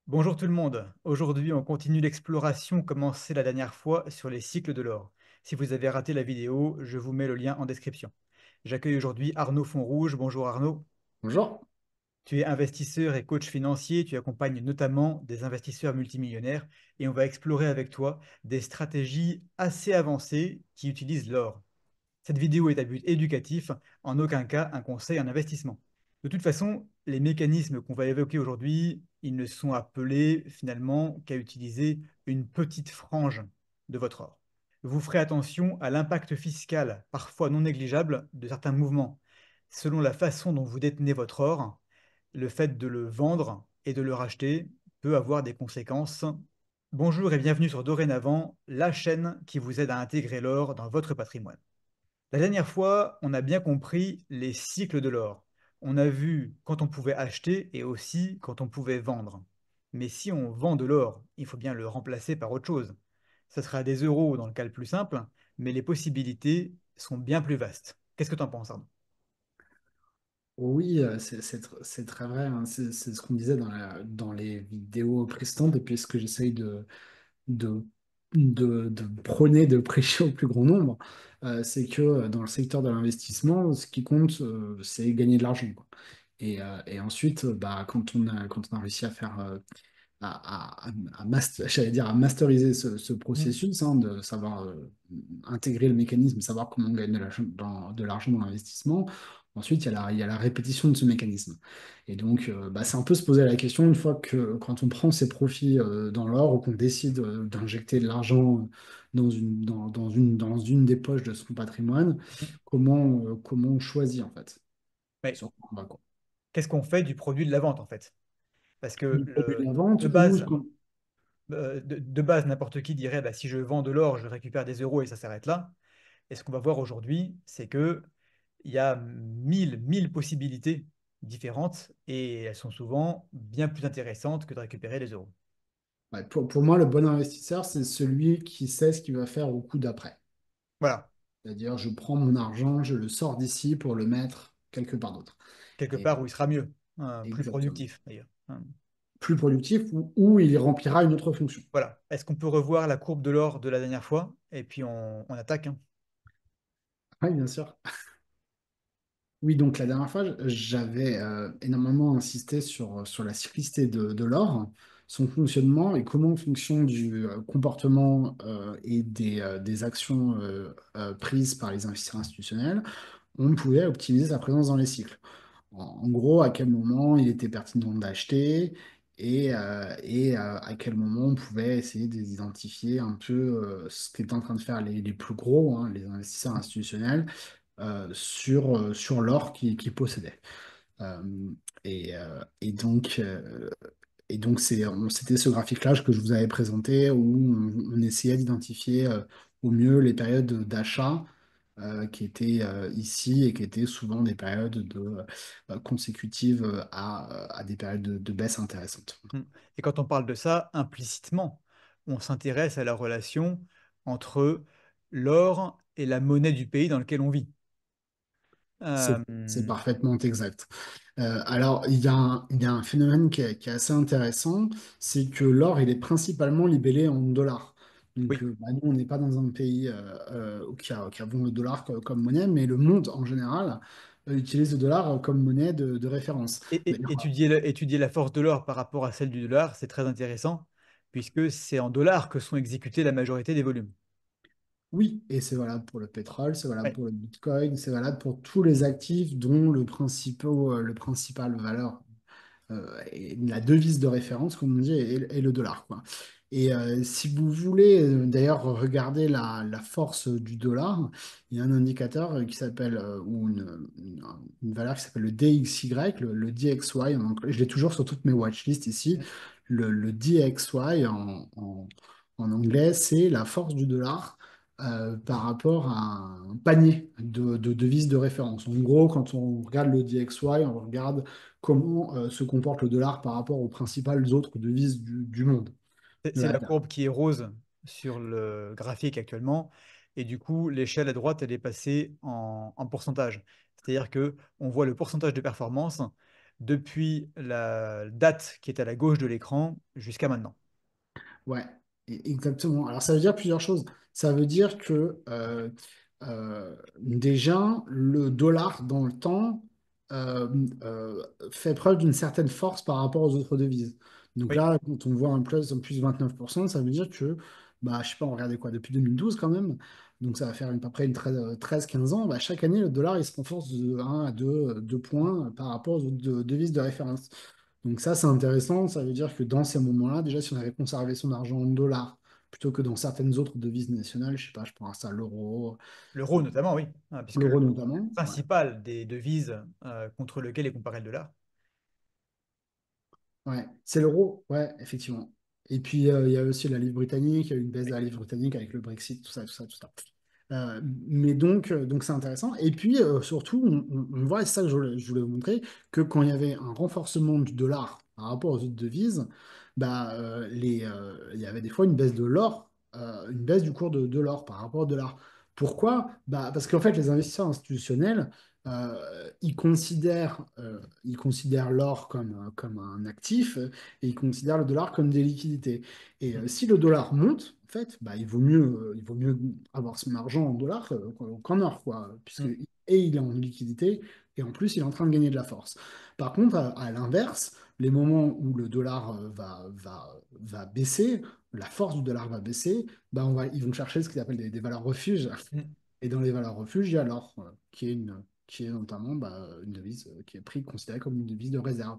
Bonjour tout le monde. Aujourd'hui, on continue l'exploration commencée la dernière fois sur les cycles de l'or. Si vous avez raté la vidéo, je vous mets le lien en description. J'accueille aujourd'hui Arnaud Fonrouge. Bonjour Arnaud. Bonjour. Tu es investisseur et coach financier. Tu accompagnes notamment des investisseurs multimillionnaires et on va explorer avec toi des stratégies assez avancées qui utilisent l'or. Cette vidéo est à but éducatif, en aucun cas un conseil en investissement. De toute façon, les mécanismes qu'on va évoquer aujourd'hui, ils ne sont appelés finalement qu'à utiliser une petite frange de votre or. Vous ferez attention à l'impact fiscal, parfois non négligeable, de certains mouvements. Selon la façon dont vous détenez votre or, le fait de le vendre et de le racheter peut avoir des conséquences. Bonjour et bienvenue sur Dorénavant, la chaîne qui vous aide à intégrer l'or dans votre patrimoine. La dernière fois, on a bien compris les cycles de l'or. On a vu quand on pouvait acheter et aussi quand on pouvait vendre. Mais si on vend de l'or, il faut bien le remplacer par autre chose. Ce sera des euros dans le cas le plus simple, mais les possibilités sont bien plus vastes. Qu'est-ce que tu en penses, Arnaud? Oui, c'est très vrai, hein. C'est ce qu'on disait dans les vidéos précédentes, et puis ce que j'essaye de, de prôner, de prêcher au plus grand nombre, c'est que dans le secteur de l'investissement, ce qui compte, c'est gagner de l'argent, quoi. Et ensuite, bah, quand on a réussi à faire j'allais dire à masteriser ce Hmm. processus, hein, de savoir intégrer le mécanisme, savoir comment on gagne de l'argent dans l'investissement. Ensuite, il y a la répétition de ce mécanisme. Et donc, bah, c'est un peu se poser la question, une fois que quand on prend ses profits dans l'or ou qu'on décide d'injecter de l'argent dans une des poches de son patrimoine, comment on choisit en fait, Mais sur quoi on va, quoi. qu'est-ce qu'on fait du produit de la vente en fait? Parce que Du produit de la de vente ou base, de base, n'importe qui dirait bah, si je vends de l'or, je récupère des euros et ça s'arrête là. Et ce qu'on va voir aujourd'hui, c'est que il y a mille possibilités différentes et elles sont souvent bien plus intéressantes que de récupérer les euros. Ouais, pour moi, le bon investisseur, c'est celui qui sait ce qu'il va faire au coup d'après. Voilà, C'est-à-dire, je prends mon argent, je le sors d'ici pour le mettre quelque part d'autre. quelque Et part où il sera mieux, plus exactement. productif d'ailleurs. Plus productif ou il remplira une autre fonction. Voilà. Est-ce qu'on peut revoir la courbe de l'or de la dernière fois? Et puis on attaque, hein. Oui, bien sûr. Oui, donc la dernière fois, j'avais énormément insisté sur la cyclicité de l'or, son fonctionnement et comment, en fonction du comportement et des actions prises par les investisseurs institutionnels, on pouvait optimiser sa présence dans les cycles. En gros, à quel moment il était pertinent d'acheter et à quel moment on pouvait essayer d'identifier un peu ce qu'étaient en train de faire les plus gros, hein, les investisseurs institutionnels, sur l'or qu'ils possédaient. Euh, et donc, c'était ce graphique-là que je vous avais présenté où on essayait d'identifier au mieux les périodes d'achat qui étaient ici et qui étaient souvent des périodes consécutives à des périodes de baisse intéressantes. Mm. Et quand on parle de ça, implicitement, on s'intéresse à la relation entre l'or et la monnaie du pays dans lequel on vit. C'est Euh, parfaitement exact. Alors, il y a un phénomène qui est assez intéressant, c'est que l'or, il est principalement libellé en dollars. Donc, oui. bah, nous, on n'est pas dans un pays qui a bon le dollar comme monnaie, mais le monde en général utilise le dollar comme monnaie de référence. D'ailleurs, Étudier la force de l'or par rapport à celle du dollar, c'est très intéressant, puisque c'est en dollars que sont exécutés la majorité des volumes. oui, et c'est valable pour le pétrole, c'est valable Oui. pour le Bitcoin, c'est valable pour tous les actifs dont le principal valeur et la devise de référence, comme on dit, est le dollar, quoi. Et si vous voulez d'ailleurs regarder la force du dollar, il y a un indicateur qui s'appelle, ou une valeur qui s'appelle le DXY, le DXY en anglais. Je l'ai toujours sur toutes mes watchlists ici. Le DXY en anglais, c'est la force du dollar par rapport à un panier de devises de référence. En gros, quand on regarde le DXY, on regarde comment se comporte le dollar par rapport aux principales autres devises du monde, de C'est la la Terre. courbe qui est rose sur le graphique actuellement. Et du coup, l'échelle à été, elle est droite, elle est passée en pourcentage. C'est-à-dire que on voit le pourcentage de performance. C'est-à-dire que on voit le pourcentage de performance. Et du coup, l'échelle à droite, elle est passée en pourcentage. C'est-à-dire que on voit le pourcentage de performance. Et du coup, l'échelle à droite, elle est passée en pourcentage. C'est-à-dire que on voit le pourcentage de performance depuis la date qui est à la gauche de l'écran jusqu'à maintenant. Ouais, exactement. Alors ça veut dire plusieurs choses. Ça veut dire que déjà, le dollar dans le temps euh, euh, fait preuve d'une certaine force par rapport aux autres devises. Donc Oui, là, quand on voit un plus 29%, ça veut dire que, bah, je sais pas, on regardait quoi, depuis 2012 quand même, donc ça va faire à peu près une 13-15 ans, bah, chaque année, le dollar, il se renforce de 1 à 2 points par rapport aux autres devises de référence. Donc ça, c'est intéressant. Ça veut dire que dans ces moments-là, déjà, si on avait conservé son argent en dollars, plutôt que dans certaines autres devises nationales, je sais pas, je pense à l'euro, l'euro notamment, oui, hein, puisque l'euro l'euro est notamment. la Ouais. principale des devises contre lequel est comparé le dollar. Ouais, c'est l'euro, ouais, effectivement. Et puis, il y a aussi la livre britannique, il y a eu une baisse de Oui. la livre britannique avec le Brexit, tout ça, tout ça, tout ça. Mais donc c'est intéressant. Et puis, surtout, on voit, et c'est ça que je voulais vous montrer, que quand il y avait un renforcement du dollar par rapport aux autres devises, bah, il y avait des fois une baisse de l'or, une baisse du cours de l'or par rapport au dollar. Pourquoi? Bah, parce qu'en fait, les investisseurs institutionnels, ils considèrent l'or comme un actif et ils considèrent le dollar comme des liquidités. Et Mm. si le dollar monte, en fait, bah, il vaut mieux avoir son argent en dollars qu'en or, quoi, puisque Mm. et il est en liquidité et en plus il est en train de gagner de la force. Par contre, à l'inverse, les moments où le dollar va baisser, la force du dollar va baisser, bah, ils vont chercher ce qu'ils appellent des valeurs refuges. Mm. Et dans les valeurs refuges, il y a l'or, qui est notamment une devise qui est considérée comme une devise de réserve.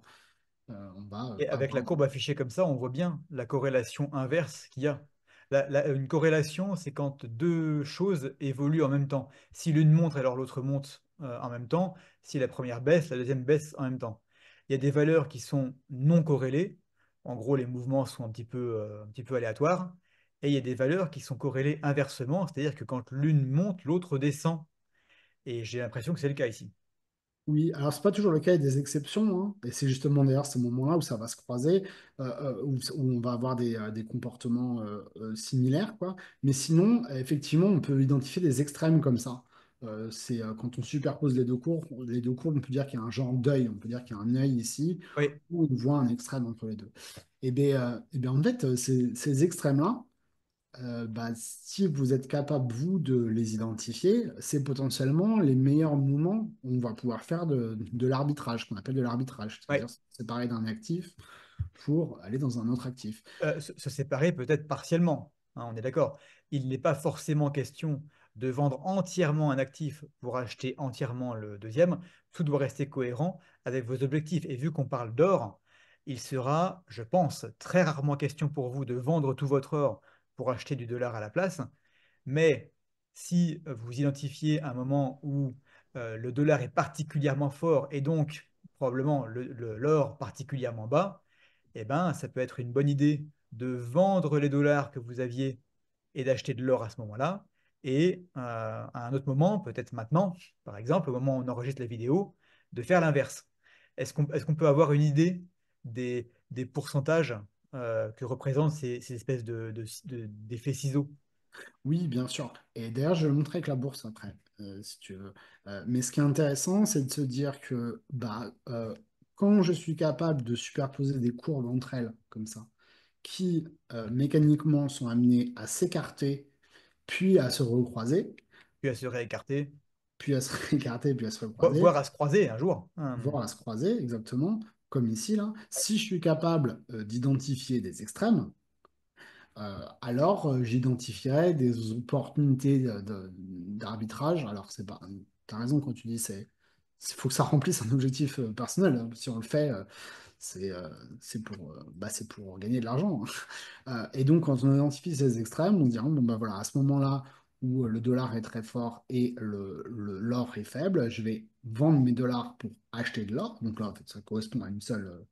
On va Et avec la avoir. courbe affichée comme ça, on voit bien la corrélation inverse qu'il y a. Une corrélation, c'est quand deux choses évoluent en même temps. Si l'une monte, alors l'autre monte en même temps. Si la première baisse, la deuxième baisse en même temps. Il y a des valeurs qui sont non corrélées. En gros, les mouvements sont un petit peu aléatoires. Et il y a des valeurs qui sont corrélées inversement, c'est-à-dire que quand l'une monte, l'autre descend. Et j'ai l'impression que c'est le cas ici. Oui, alors c'est pas toujours le cas, il y a des exceptions, hein, et c'est justement d'ailleurs ces moments-là où ça va se croiser, où on va avoir des comportements similaires, quoi. Mais sinon, effectivement, on peut identifier des extrêmes comme ça. C'est quand on superpose les deux courbes, on peut dire qu'il y a un genre d'œil, on peut dire qu'il y a un œil ici, Oui. où on voit un extrême entre les deux. Et bien en fait, ces extrêmes-là, bah, si vous êtes capable, vous, de les identifier, c'est potentiellement les meilleurs moments où on va pouvoir faire de l'arbitrage, qu'on appelle de l'arbitrage, Oui. c'est-à-dire se séparer d'un actif pour aller dans un autre actif. Se séparer peut-être partiellement, hein, on est d'accord. Il n'est pas forcément question de vendre entièrement un actif pour acheter entièrement le deuxième. Tout doit rester cohérent avec vos objectifs. Et vu qu'on parle d'or, il sera, je pense, très rarement question pour vous de vendre tout votre or pour acheter du dollar à la place. Mais si vous identifiez un moment où le dollar est particulièrement fort et donc probablement l'or particulièrement bas, eh ben, ça peut être une bonne idée de vendre les dollars que vous aviez et d'acheter de l'or à ce moment-là. Et à un autre moment, peut-être maintenant, par exemple, au moment où on enregistre la vidéo, de faire l'inverse. Est-ce qu'on peut avoir une idée des pourcentages que représentent ces espèces d'effets ciseaux? Oui, bien sûr. Et d'ailleurs, je vais le montrer avec la bourse après, si tu veux. Mais ce qui est intéressant, c'est de se dire que bah, quand je suis capable de superposer des courbes entre elles, comme ça, qui mécaniquement sont amenées à s'écarter, puis à se recroiser, Puis à se réécarter, puis à se réécarter, puis à se recroiser, voire à se croiser un jour. voire à se croiser, exactement, comme ici, là. Si je suis capable d'identifier des extrêmes, alors j'identifierai des opportunités d'arbitrage. Alors, c'est pas, t'as raison quand tu dis il faut que ça remplisse un objectif personnel, hein. Si on le fait, c'est c'est pour gagner de l'argent, hein. Et donc, quand on identifie ces extrêmes, on dira, bon, bah voilà, à ce moment-là où le dollar est très fort et l'or est faible, je vais vendre mes dollars pour acheter de l'or. Donc là, en fait, ça correspond à une seule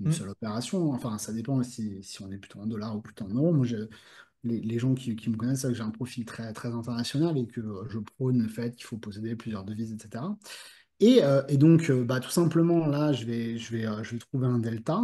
Hmm. opération. Enfin, ça dépend si on est plutôt en dollars ou plutôt en euros. Moi, les gens qui me connaissent savent que j'ai un profil très, très international et que je prône le fait qu'il faut posséder plusieurs devises, etc. Et donc, bah, tout simplement, là, je vais trouver un delta.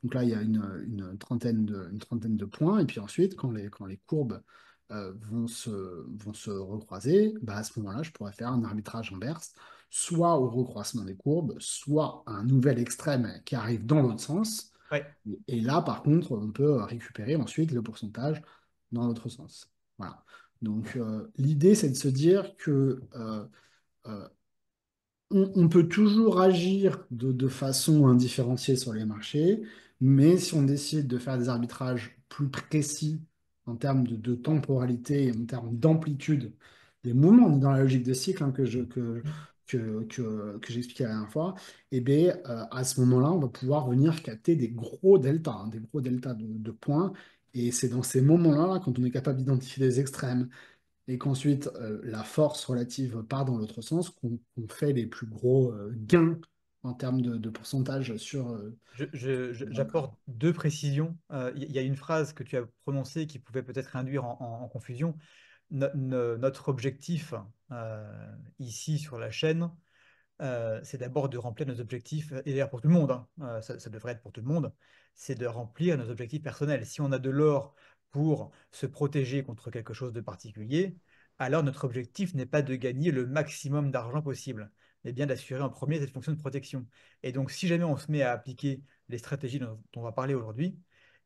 Donc là, il y a une trentaine de points. Et puis ensuite, quand les courbes vont se recroiser, bah, à ce moment-là, je pourrais faire un arbitrage inverse soit au recroissement des courbes, soit à un nouvel extrême qui arrive dans l'autre sens. Ouais. Et là, par contre, on peut récupérer ensuite le pourcentage dans l'autre sens. Voilà. Donc, l'idée, c'est de se dire que euh, on peut toujours agir de façon indifférenciée sur les marchés, mais si on décide de faire des arbitrages plus précis en termes de temporalité et en termes d'amplitude des mouvements, on est dans la logique de cycle, hein, Mm. que j'expliquais la dernière fois, et bien, à ce moment-là, on va pouvoir venir capter des gros deltas, hein, des gros deltas de points. Et c'est dans ces moments-là, quand on est capable d'identifier des extrêmes, et qu'ensuite la force relative part dans l'autre sens, qu'on fait les plus gros gains en termes de pourcentage sur... J'apporte deux précisions. Il y a une phrase que tu as prononcée qui pouvait peut-être induire en confusion. Notre objectif ici sur la chaîne, c'est d'abord de remplir nos objectifs, et d'ailleurs pour tout le monde, hein, ça devrait être pour tout le monde, c'est de remplir nos objectifs personnels. Si on a de l'or pour se protéger contre quelque chose de particulier, alors notre objectif n'est pas de gagner le maximum d'argent possible, mais bien d'assurer en premier cette fonction de protection. Et donc si jamais on se met à appliquer les stratégies dont on va parler aujourd'hui,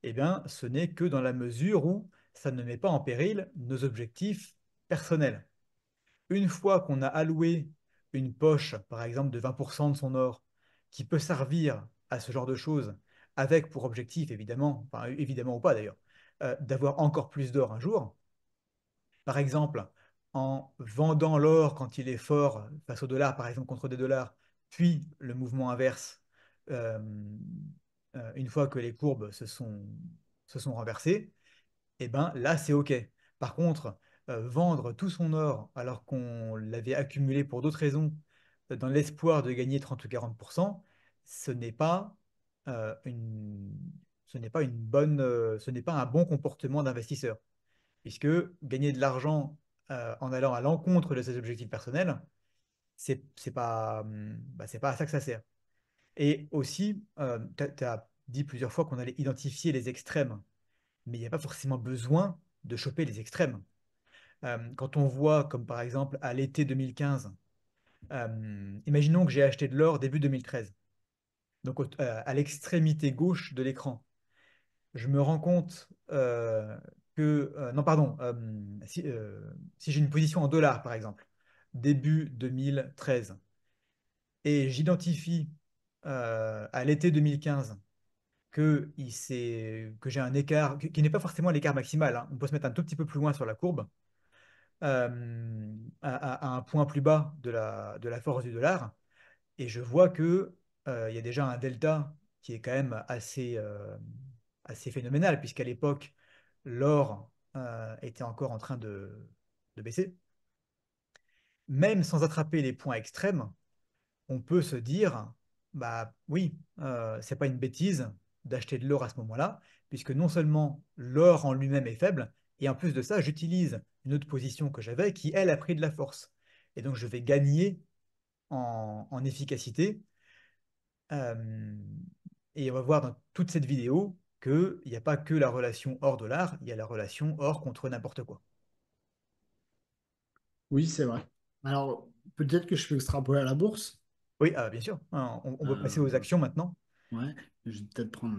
eh bien ce n'est que dans la mesure où ça ne met pas en péril nos objectifs personnels. Une fois qu'on a alloué une poche, par exemple, de 20% de son or, qui peut servir à ce genre de choses, avec pour objectif, évidemment, enfin évidemment ou pas d'ailleurs, d'avoir encore plus d'or un jour, par exemple, en vendant l'or quand il est fort face au dollar, par exemple contre des dollars, puis le mouvement inverse, euh, une fois que les courbes se sont renversées, eh ben là, c'est OK. Par contre, vendre tout son or alors qu'on l'avait accumulé pour d'autres raisons, dans l'espoir de gagner 30 ou 40%, ce n'est pas, une, ce n'est pas une bonne, ce n'est pas un bon comportement d'investisseur. Puisque gagner de l'argent en allant à l'encontre de ses objectifs personnels, c'est pas à ça que ça sert. Et aussi, tu as dit plusieurs fois qu'on allait identifier les extrêmes, mais il n'y a pas forcément besoin de choper les extrêmes. Quand on voit, comme par exemple à l'été 2015, imaginons que j'ai acheté de l'or début 2013, donc à l'extrémité gauche de l'écran. Je me rends compte non, pardon, si j'ai une position en dollars, par exemple, début 2013, et j'identifie à l'été 2015 que j'ai un écart, qui n'est pas forcément l'écart maximal, hein. On peut se mettre un tout petit peu plus loin sur la courbe, à un point plus bas de la force du dollar, et je vois que il y a déjà un delta qui est quand même assez phénoménal, puisqu'à l'époque, l'or était encore en train de baisser. Même sans attraper les points extrêmes, on peut se dire, bah oui, c'est pas une bêtise d'acheter de l'or à ce moment-là, puisque non seulement l'or en lui-même est faible, et en plus de ça, j'utilise une autre position que j'avais qui, elle, a pris de la force. Et donc, je vais gagner en efficacité. Euh, et on va voir dans toute cette vidéo qu'il n'y a pas que la relation or-dollar, il y a la relation or contre n'importe quoi. Oui, c'est vrai. Alors, peut-être que je peux extrapoler à la bourse. Oui, bien sûr, hein, on peut passer aux Euh, actions maintenant. ouais, je vais peut-être prendre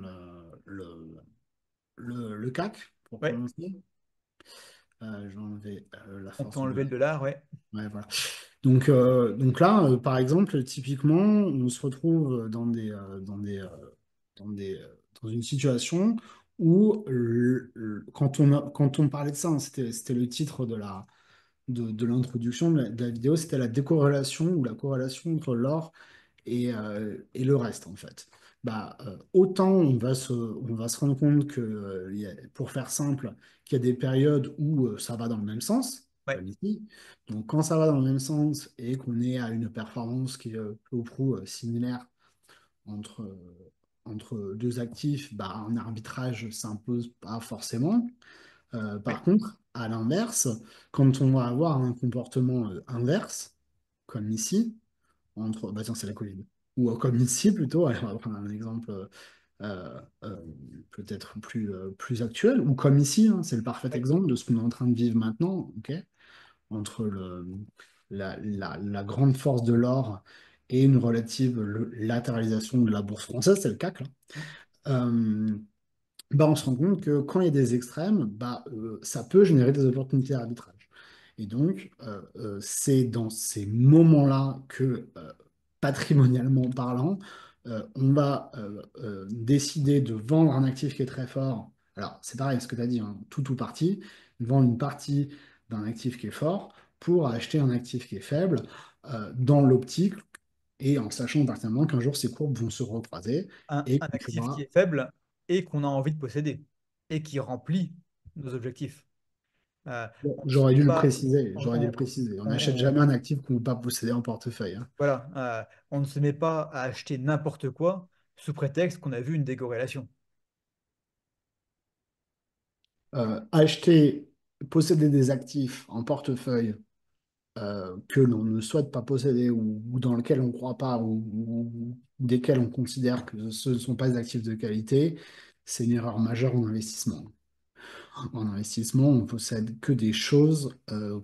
le CAC pour Ouais, commencer. Je vais enlever la on peut force du enlever dollar. le dollar, ouais. Ouais, voilà. Donc là, par exemple, typiquement, on se retrouve dans une situation où, quand on parlait de ça, hein, c'était le titre de l'introduction de la vidéo, c'était la décorrélation ou la corrélation entre l'or et le reste, en fait. Autant on va se rendre compte que, pour faire simple, qu'il y a des périodes où ça va dans le même sens, Ouais, comme ici. Donc, quand ça va dans le même sens et qu'on est à une performance qui est peu ou prou similaire entre deux actifs, un arbitrage s'impose pas forcément. ouais, Par contre, à l'inverse, quand on va avoir un comportement inverse, comme ici, tiens, c'est la Covid. Ou comme ici plutôt, allez, on va prendre un exemple euh, euh, peut-être plus actuel, ou comme ici, hein, c'est le parfait ouais. exemple de ce qu'on est en train de vivre maintenant, ok, entre la grande force de l'or et une relative latéralisation de la bourse française, c'est le CAC, là, euh, bah, on se rend compte que quand il y a des extrêmes, bah, ça peut générer des opportunités d'arbitrage. Et donc, c'est dans ces moments-là que, patrimonialement parlant, on va décider de vendre un actif qui est très fort. Alors, c'est pareil, ce que tu as dit, hein, tout ou partie, vendre une partie d'un actif qui est fort pour acheter un actif qui est faible, dans l'optique et en sachant pertinemment qu'un jour ces courbes vont se recroiser et Un qu'on actif qui pourra. est faible et qu'on a envie de posséder et qui remplit nos objectifs. On ne se J'aurais met dû le pas, préciser, on, j'aurais dû le on- préciser. On on- n'achète on- jamais un actif qu'on ne veut pas posséder en portefeuille, hein. voilà, on ne se met pas à acheter n'importe quoi sous prétexte qu'on a vu une décorrélation. Acheter, posséder des actifs en portefeuille que l'on ne souhaite pas posséder ou dans lesquels on ne croit pas ou desquels on considère que ce ne sont pas des actifs de qualité, c'est une erreur majeure en investissement. En investissement, on possède que des choses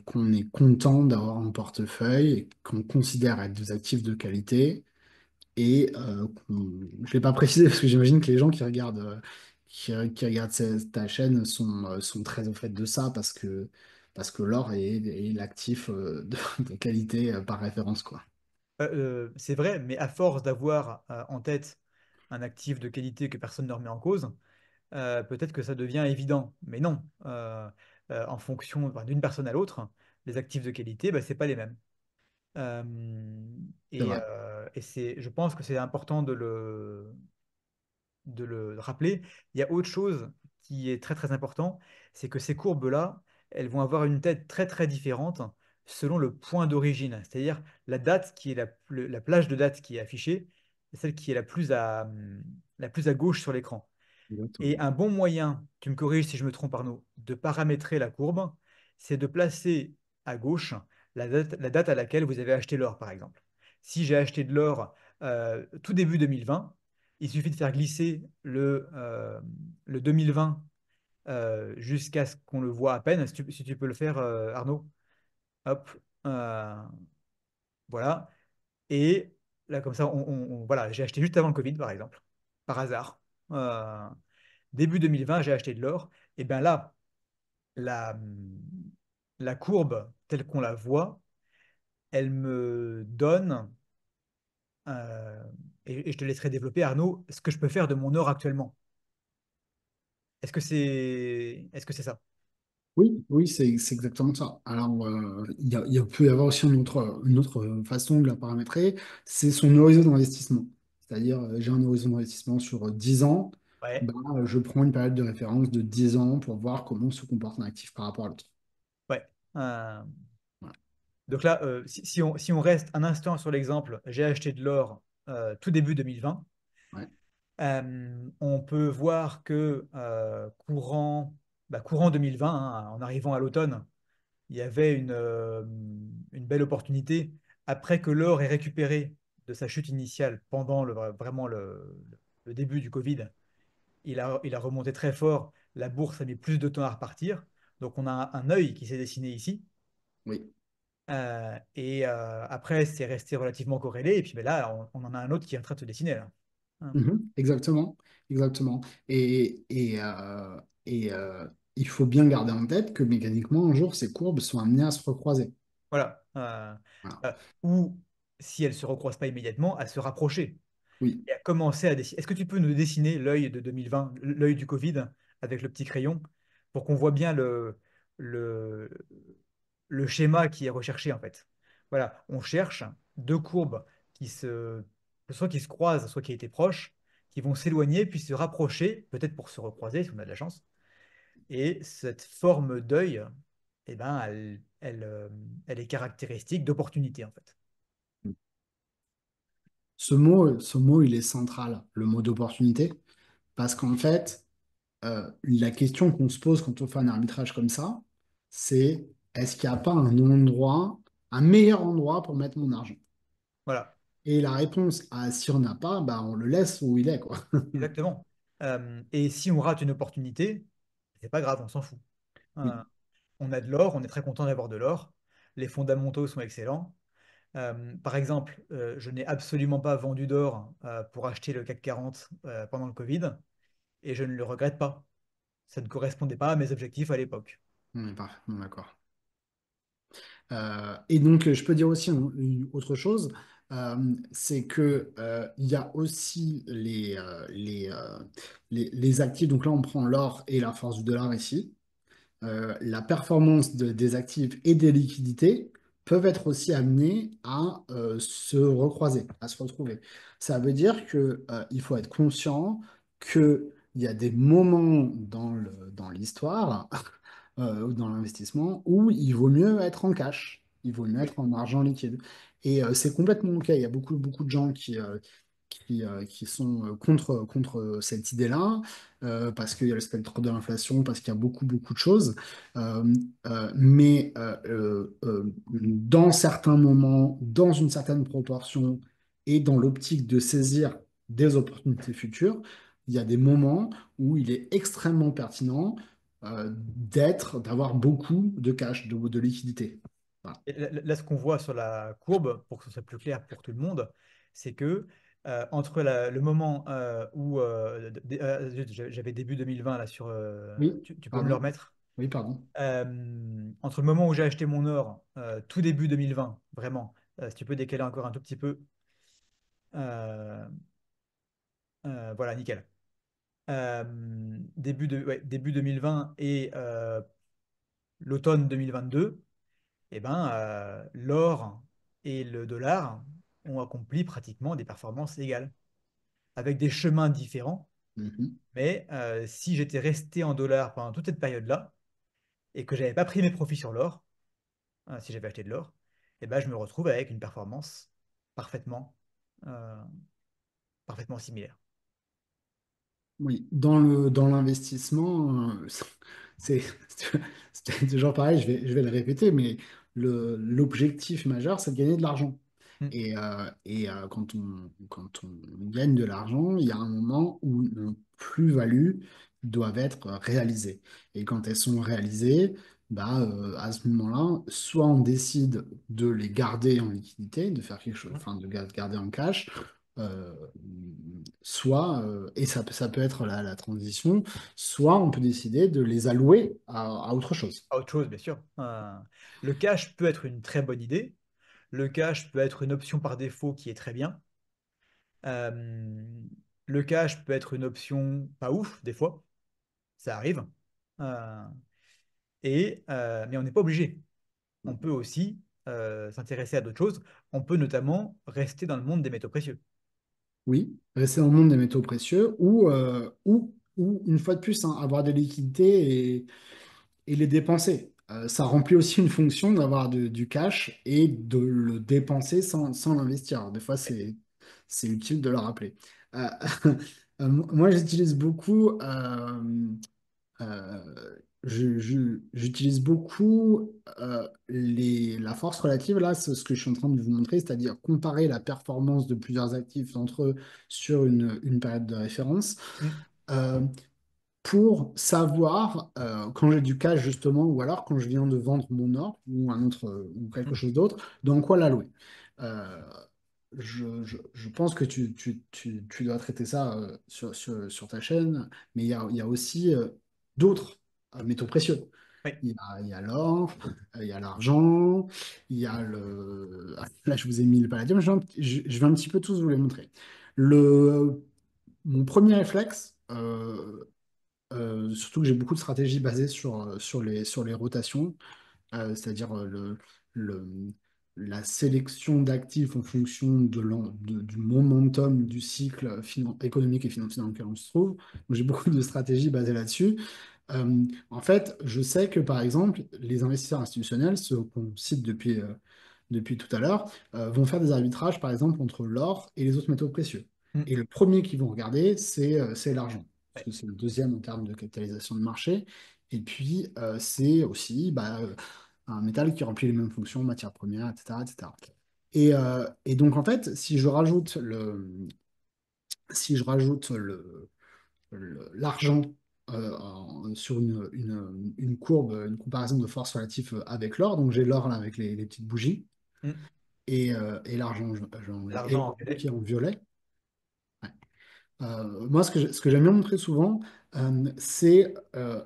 qu'on est content d'avoir en portefeuille et qu'on considère être des actifs de qualité. Et je ne l'ai pas précisé parce que j'imagine que les gens qui regardent ta chaîne sont très au fait de ça parce que l'or est l'actif de qualité par référence, quoi. C'est vrai, mais à force d'avoir en tête un actif de qualité que personne ne remet en cause, peut-être que ça devient évident. Mais non, en fonction enfin, d'une personne à l'autre, les actifs de qualité, bah, c'est pas les mêmes. Euh, C'est vrai. et je pense que c'est important de le rappeler. Il y a autre chose qui est très très important, c'est que ces courbes-là, elles vont avoir une tête très très différente selon le point d'origine, c'est-à-dire la date qui est la plage de date qui est affichée, c'est celle qui est la plus à gauche sur l'écran. Et Exactement. un bon moyen, tu me corriges si je me trompe Arnaud, de paramétrer la courbe, c'est de placer à gauche la date à laquelle vous avez acheté l'or, par exemple. Si j'ai acheté de l'or tout début 2020, il suffit de faire glisser le 2020 jusqu'à ce qu'on le voit à peine. Si tu peux le faire, Arnaud. Hop. euh, voilà. Et là, comme ça, voilà, j'ai acheté juste avant le Covid, par exemple, par hasard. Euh, Début 2020, j'ai acheté de l'or. Et bien là, la, la courbe telle qu'on la voit, elle me donne, euh, et je te laisserai développer, Arnaud, ce que je peux faire de mon or actuellement. Est-ce que c'est ça? Oui, oui, c'est exactement ça. Alors, il peut y avoir aussi une autre façon de la paramétrer, c'est son horizon d'investissement. C'est-à-dire, j'ai un horizon d'investissement sur 10 ans, Ouais, bah, je prends une période de référence de 10 ans pour voir comment se comporte un actif par rapport à l'autre. ouais. Euh, Voilà. donc là, si on reste un instant sur l'exemple, j'ai acheté de l'or tout début 2020. Ouais, On peut voir que courant 2020, hein, en arrivant à l'automne, il y avait une belle opportunité après que l'or ait récupéré de sa chute initiale pendant vraiment le début du Covid. Il a remonté très fort. La bourse a mis plus de temps à repartir. Donc on a un œil qui s'est dessiné ici. oui. Après, c'est resté relativement corrélé. Et puis ben là, on en a un autre qui est en train de se dessiner là. Hein. Mhm, exactement, exactement. Et il faut bien garder en tête que mécaniquement, un jour, ces courbes sont amenées à se recroiser. Voilà. Voilà. Ou si elles ne se recroisent pas immédiatement, à se rapprocher Oui, et à commencer à dessiner. Est-ce que tu peux nous dessiner l'œil de 2020, l'œil du Covid, avec le petit crayon, pour qu'on voit bien le, le schéma qui est recherché en fait? Voilà, on cherche deux courbes soit qui se croisent, soit qui étaient proches, qui vont s'éloigner puis se rapprocher, peut-être pour se recroiser si on a de la chance. Et cette forme d'œil, eh ben, elle est caractéristique d'opportunité en fait. ce mot, il est central, le mot d'opportunité, parce qu'en fait, la question qu'on se pose quand on fait un arbitrage comme ça, c'est est-ce qu'il n'y a pas un endroit, un meilleur endroit pour mettre mon argent? Voilà, Et la réponse à si on n'a pas, bah, on le laisse où il est, quoi. exactement. Et si on rate une opportunité, c'est pas grave, on s'en fout. Oui, Euh, on a de l'or, on est très content d'avoir de l'or. les fondamentaux sont excellents. Par exemple, je n'ai absolument pas vendu d'or pour acheter le CAC 40 pendant le Covid et je ne le regrette pas. Ça ne correspondait pas à mes objectifs à l'époque. On est parfaitement d'accord. Et donc, je peux dire aussi une autre chose, euh, c'est que il y a aussi les actifs. Donc là, on prend l'or et la force du dollar ici. La performance des actifs et des liquidités peuvent être aussi amenés à se recroiser, à se retrouver. Ça veut dire que, il faut être conscient qu'il y a des moments dans l'histoire, ou dans l'investissement, où il vaut mieux être en cash, il vaut mieux Oui. être en argent liquide. Et c'est complètement OK. Il y a beaucoup de gens qui sont contre cette idée-là, parce qu'il y a le spectre de l'inflation, parce qu'il y a beaucoup de choses. Euh, dans certains moments, dans une certaine proportion, et dans l'optique de saisir des opportunités futures, il y a des moments où il est extrêmement pertinent d'avoir beaucoup de cash, de liquidité. Voilà. Et là, ce qu'on voit sur la courbe, pour que ce soit plus clair pour tout le monde, c'est que entre le moment où zut, j'avais début 2020 là sur, Oui, tu peux me le pardon. remettre. Oui, pardon. Entre le moment où j'ai acheté mon or, tout début 2020, vraiment, si tu peux décaler encore un tout petit peu, euh, voilà, nickel. Début 2020 et l'automne 2022, eh ben, l'or et le dollar ont accompli pratiquement des performances égales, avec des chemins différents. Mhm. Mais si j'étais resté en dollars pendant toute cette période-là et que j'avais pas pris mes profits sur l'or, si j'avais acheté de l'or, eh ben, je me retrouve avec une performance parfaitement, euh, parfaitement similaire. Oui, dans l'investissement, c'est c'est toujours pareil, je vais le répéter, mais l'objectif majeur, c'est de gagner de l'argent. Mm. Et quand on gagne de l'argent, il y a un moment où nos plus-values doivent être réalisées. Et quand elles sont réalisées, bah, à ce moment-là, soit on décide de les garder en liquidité, de faire quelque chose, Mm. enfin de garder en cash, euh, soit, et ça peut être la transition, soit on peut décider de les allouer à autre chose. À autre chose, bien sûr. Le cash peut être une très bonne idée. Le cash peut être une option par défaut qui est très bien. Euh, le cash peut être une option pas ouf, des fois. Ça arrive. Euh, mais on n'est pas obligé. On peut aussi s'intéresser à d'autres choses. On peut notamment rester dans le monde des métaux précieux. Oui, rester dans le monde des métaux précieux ou une fois de plus, hein, avoir des liquidités et les dépenser. Ça remplit aussi une fonction d'avoir du cash et de le dépenser sans l'investir. Des fois, c'est utile de le rappeler. Euh, moi, j'utilise beaucoup j'utilise beaucoup la force relative, là, c'est ce que je suis en train de vous montrer, c'est-à-dire comparer la performance de plusieurs actifs entre eux sur une période de référence, Mm, euh, pour savoir, quand j'ai du cash justement, ou alors quand je viens de vendre mon or ou un autre, ou quelque mm. chose d'autre, dans quoi l'allouer. Euh, je pense que tu dois traiter ça sur ta chaîne, mais il y a aussi d'autres métaux précieux. Oui. Il y a l'or, il y a l'argent, il y a le... Ah, là, je vous ai mis le palladium, je vais un petit peu tous vous les montrer. Mon premier réflexe, surtout que j'ai beaucoup de stratégies basées sur les rotations, c'est-à-dire le- la sélection d'actifs en fonction du momentum du cycle économique et financier dans lequel on se trouve. Donc, j'ai beaucoup de stratégies basées là-dessus. En fait, je sais que par exemple, les investisseurs institutionnels, ceux qu'on cite depuis tout à l'heure, vont faire des arbitrages, par exemple, entre l'or et les autres métaux précieux. Mm. Et le premier qu'ils vont regarder, c'est l'argent, parce Ouais. que c'est le deuxième en termes de capitalisation de marché. Et puis, c'est aussi bah, un métal qui remplit les mêmes fonctions, matières premières, etc., etc. Et donc, en fait, si je rajoute l'argent sur une courbe, une comparaison de force relative avec l'or. Donc j'ai l'or là avec les petites bougies Hmm. et l'argent et L'argent en l'argent violet. qui est en violet. Ouais. Moi, ce que j'aime bien montrer souvent, c'est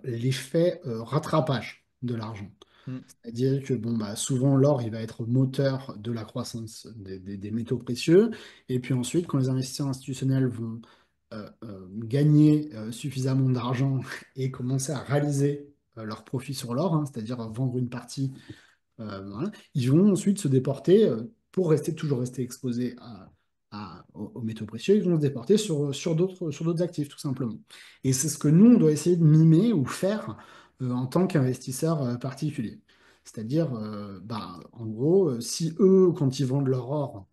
l'effet rattrapage de l'argent. Hmm. C'est-à-dire que bon, bah, souvent, l'or, il va être moteur de la croissance des métaux précieux. Et puis ensuite, quand les investisseurs institutionnels vont gagner suffisamment d'argent et commencer à réaliser leurs profits sur l'or, hein, c'est-à-dire vendre une partie, voilà, ils vont ensuite se déporter pour toujours rester exposés aux métaux précieux. Ils vont se déporter sur d'autres actifs, tout simplement. Et c'est ce que nous, on doit essayer de mimer ou faire en tant qu'investisseurs particuliers. C'est-à-dire, bah, en gros, si eux, quand ils vendent leur or,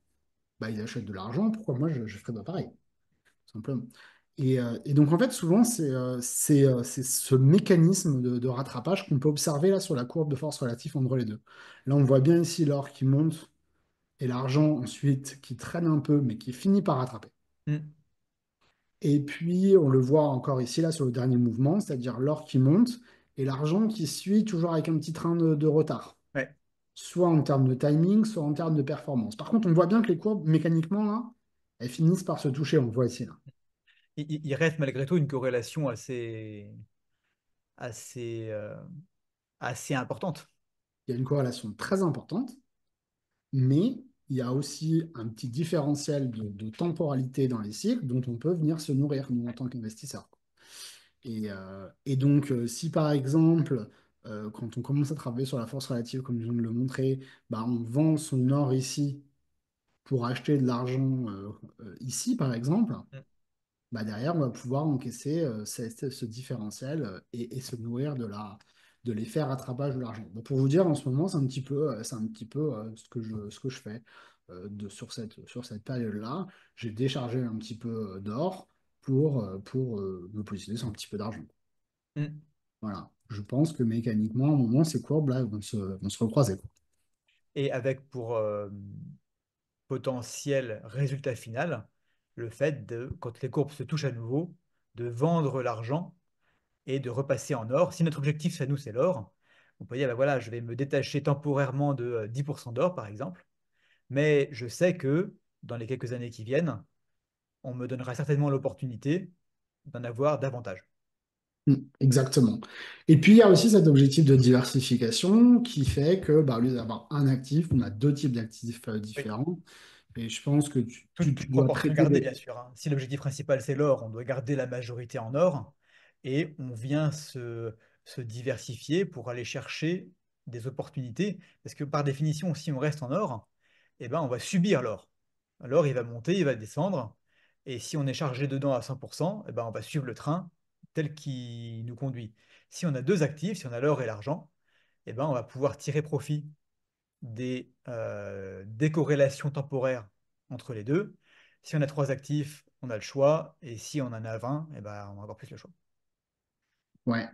bah, ils achètent de l'argent, pourquoi moi, je ne ferais pas pareil? Tout simplement. Et donc, en fait, souvent, c'est ce mécanisme de rattrapage qu'on peut observer là sur la courbe de force relative entre les deux. Là, on voit bien ici l'or qui monte et l'argent ensuite qui traîne un peu, mais qui finit par rattraper. Hmm. Et puis, on le voit encore ici, là, sur le dernier mouvement, c'est-à-dire l'or qui monte et l'argent qui suit toujours avec un petit train de retard, Ouais. soit en termes de timing, soit en termes de performance. Par contre, on voit bien que les courbes, mécaniquement, là, elles finissent par se toucher, on le voit ici, là. Il reste malgré tout une corrélation assez, assez importante. Il y a une corrélation très importante, mais il y a aussi un petit différentiel de temporalité dans les cycles dont on peut venir se nourrir, nous, en tant qu'investisseurs. Et donc, si par exemple, quand on commence à travailler sur la force relative, comme je viens de le montrer, bah, on vend son or ici pour acheter de l'argent ici, par exemple, Hmm. bah, derrière, on va pouvoir encaisser ce différentiel et se nourrir de l'effet rattrapage de l'argent. Donc, pour vous dire, en ce moment, c'est un petit peu ce que je fais sur cette période-là. J'ai déchargé un petit peu d'or pour me positionner sur un petit peu d'argent. Hmm. Voilà. Je pense que mécaniquement, à un moment, ces courbes là vont se recroiser, quoi. Et avec pour potentiel résultat final le fait de, quand les courbes se touchent à nouveau, de vendre l'argent et de repasser en or. Si notre objectif, à nous, c'est l'or, on peut dire, ben voilà, je vais me détacher temporairement de 10% d'or, par exemple, mais je sais que dans les quelques années qui viennent, on me donnera certainement l'opportunité d'en avoir davantage. Exactement. Et puis, il y a aussi cet objectif de diversification qui fait que, bah, au lieu d'avoir un actif, on a deux types d'actifs Oui. différents. Et je pense que tu Toute dois proportion traiter gardée, bien les... sûr, hein. Si l'objectif principal, c'est l'or, on doit garder la majorité en or et on vient se diversifier pour aller chercher des opportunités. Parce que par définition, si on reste en or, eh ben, on va subir l'or. L'or, il va monter, il va descendre. Et si on est chargé dedans à 100%, eh ben, on va suivre le train tel qu'il nous conduit. Si on a deux actifs, si on a l'or et l'argent, eh ben, on va pouvoir tirer profit des décorrélations temporaires entre les deux. Si on a trois actifs, on a le choix, et si on en a 20, eh ben, on a encore plus le choix. Ouais,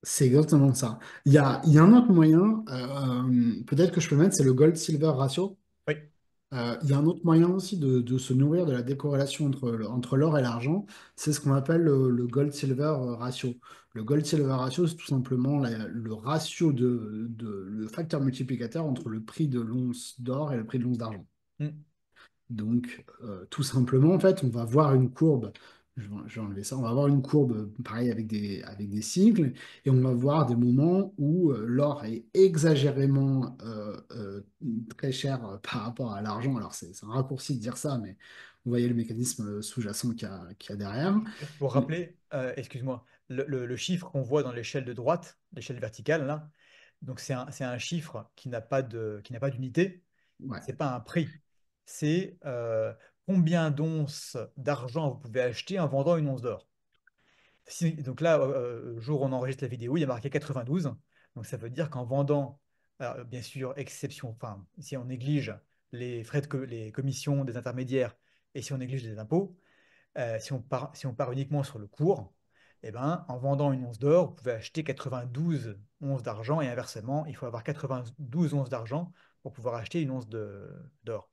c'est exactement ça. Il y a un autre moyen, peut-être que je peux mettre, c'est le gold-silver ratio. Oui. Il y a un autre moyen aussi de se nourrir de la décorrélation entre l'or et l'argent, c'est ce qu'on appelle le gold-silver ratio. Le gold-silver ratio, c'est tout simplement le ratio le facteur multiplicateur entre le prix de l'once d'or et le prix de l'once d'argent. Mm. Donc, tout simplement, en fait, on va voir une courbe, je vais enlever ça, on va voir une courbe, pareil, avec des cycles, et on va voir des moments où l'or est exagérément très cher par rapport à l'argent. Alors, c'est un raccourci de dire ça, mais vous voyez le mécanisme sous-jacent qu'il y a derrière. Juste pour rappeler, excuse-moi, le chiffre qu'on voit dans l'échelle de droite, l'échelle verticale, là, donc c'est un chiffre qui n'a pas d'unité, Ouais, c'est pas un prix. C'est combien d'onces d'argent vous pouvez acheter en vendant une once d'or. Donc là, le jour où on enregistre la vidéo, il y a marqué 92. Donc ça veut dire qu'en vendant, alors, bien sûr, exception, enfin, si on néglige les frais les commissions des intermédiaires et si on néglige les impôts, si on part uniquement sur le cours, eh ben, en vendant une once d'or, vous pouvez acheter 92 onces d'argent et inversement, il faut avoir 92 onces d'argent pour pouvoir acheter une once d'or.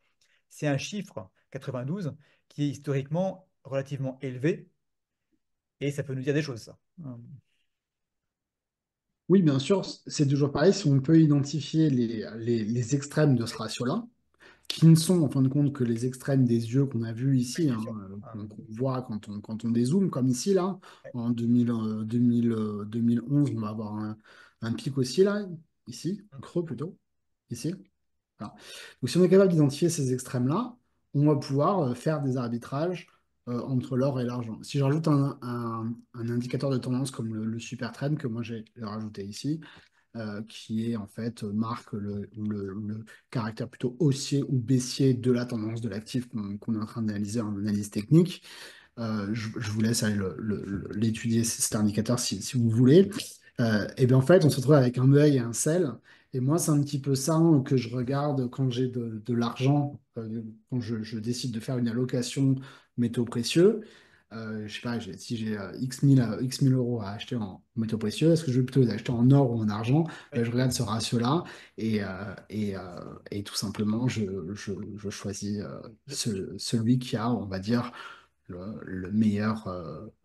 C'est un chiffre, 92, qui est historiquement relativement élevé et ça peut nous dire des choses, ça. Oui, bien sûr, c'est toujours pareil. Si on peut identifier les extrêmes de ce Oui, ratio-là, qui ne sont en fin de compte que les extrêmes des yeux qu'on a vus oui, ici, bien hein, sûr. Ah, qu'on voit quand on dézoome, comme ici, là, ouais. en 2011, on va avoir un pic aussi, là, ici, un Mm. creux plutôt, ici. Voilà. Donc, si on est capable d'identifier ces extrêmes-là, on va pouvoir faire des arbitrages entre l'or et l'argent. Si je rajoute un indicateur de tendance comme le super trend que moi j'ai rajouté ici, qui est en fait marque le caractère plutôt haussier ou baissier de la tendance de l'actif qu'on est en train d'analyser en analyse technique. Je vous laisse aller l'étudier, cet indicateur, si vous voulez. Et bien en fait, on se retrouve avec un œil et un sel. Et moi, c'est un petit peu ça que je regarde quand j'ai de l'argent, quand je décide de faire une allocation métaux précieux. Je sais pas, si j'ai X mille euros à acheter en métaux précieux, est-ce que je vais plutôt les acheter en or ou en argent? Oui, Je regarde ce ratio-là et tout simplement, je choisis celui qui a, on va dire, le meilleur,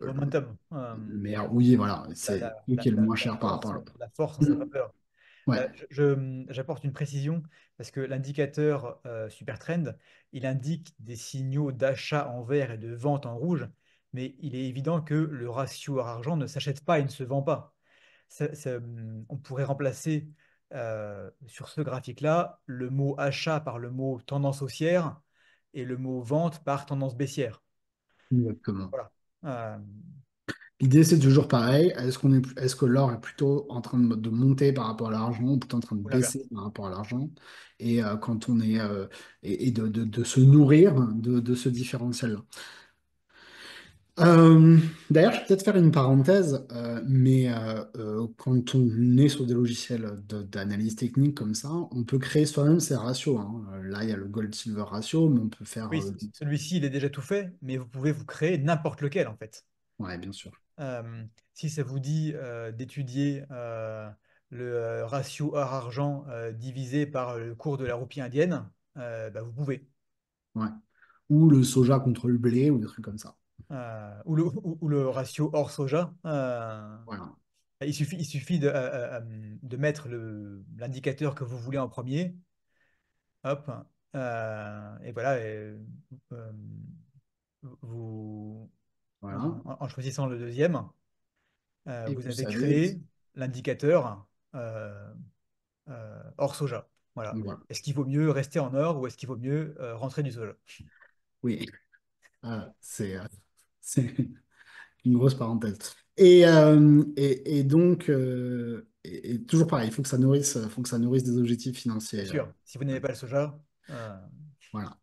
le momentum. le meilleur. Oui, voilà, c'est lui qui est le moins cher par rapport à l'autre. La force en sa Mm. faveur. Ouais, J'apporte une précision parce que l'indicateur Supertrend, il indique des signaux d'achat en vert et de vente en rouge, mais il est évident que le ratio or-argent ne s'achète pas et ne se vend pas. On pourrait remplacer sur ce graphique-là le mot achat par le mot tendance haussière et le mot vente par tendance baissière. exactement. Voilà. Euh, L'idée, c'est toujours pareil. Est-ce que l'or est plutôt en train de monter par rapport à l'argent ou plutôt en train de ou l'inverse. baisser par rapport à l'argent? Et quand on est et de se nourrir de ce différentiel-là. D'ailleurs, je vais peut-être faire une parenthèse, mais quand on est sur des logiciels d'analyse technique comme ça, on peut créer soi-même ces ratios, hein. Là, il y a le gold-silver ratio, mais on peut faire... Oui, celui-ci, il est déjà tout fait, mais vous pouvez vous créer n'importe lequel en fait. ouais, bien sûr. Euh, Si ça vous dit d'étudier le ratio or-argent divisé par le cours de la roupie indienne, bah, vous pouvez. Ouais. Ou le soja contre le blé, ou des trucs comme ça. Ou le ratio or-soja. Voilà. Il suffit de mettre l'indicateur que vous voulez en premier. Hop. Et voilà. Euh, vous, Voilà. en choisissant le deuxième, Et vous vous avez savez, créé l'indicateur hors soja. Voilà. voilà. Est-ce qu'il vaut mieux rester en or ou est-ce qu'il vaut mieux rentrer du soja? Oui, c'est c'est une grosse parenthèse. Et donc, et toujours pareil, faut que ça nourrisse des objectifs Bien financiers. sûr, si vous n'aimez pas le soja, euh, Voilà.